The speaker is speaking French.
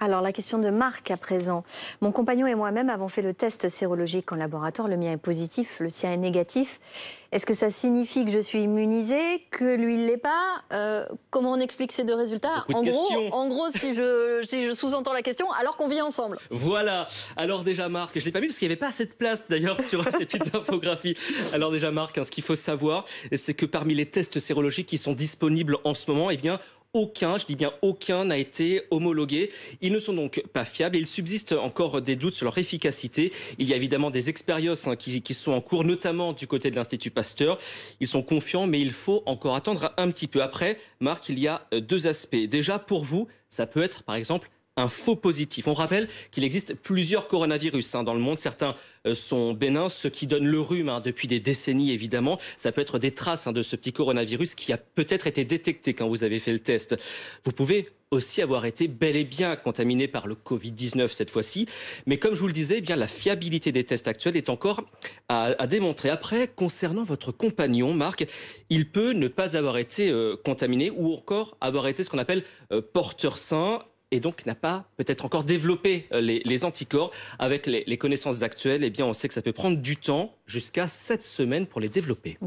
Alors, la question de Marc à présent. Mon compagnon et moi-même avons fait le test sérologique en laboratoire. Le mien est positif, le sien est négatif. Est-ce que ça signifie que je suis immunisée, que lui ne l'est pas Comment on explique ces deux résultats? Beaucoup de questions. En gros, si je sous-entends la question, alors qu'on vit ensemble. Voilà. Alors déjà Marc, je ne l'ai pas mis parce qu'il n'y avait pas assez de place d'ailleurs sur ces petites infographies. Alors déjà Marc, ce qu'il faut savoir, c'est que parmi les tests sérologiques qui sont disponibles en ce moment, eh bien, aucun, je dis bien aucun, n'a été homologué. Ils ne sont donc pas fiables et il subsiste encore des doutes sur leur efficacité. Il y a évidemment des expériences qui sont en cours, notamment du côté de l'Institut Pasteur. Ils sont confiants, mais il faut encore attendre un petit peu. Après, Marc, il y a deux aspects. Déjà, pour vous, ça peut être, par exemple, un faux positif. On rappelle qu'il existe plusieurs coronavirus dans le monde. Certains sont bénins, ceux qui donnent le rhume depuis des décennies évidemment. Ça peut être des traces de ce petit coronavirus qui a peut-être été détecté quand vous avez fait le test. Vous pouvez aussi avoir été bel et bien contaminé par le Covid-19 cette fois-ci. Mais comme je vous le disais, eh bien, la fiabilité des tests actuels est encore à démontrer. Après, concernant votre compagnon, Marc, il peut ne pas avoir été contaminé ou encore avoir été ce qu'on appelle porteur sain et donc n'a pas peut-être encore développé les anticorps. Avec les connaissances actuelles, eh bien, on sait que ça peut prendre du temps, jusqu'à 7 semaines pour les développer.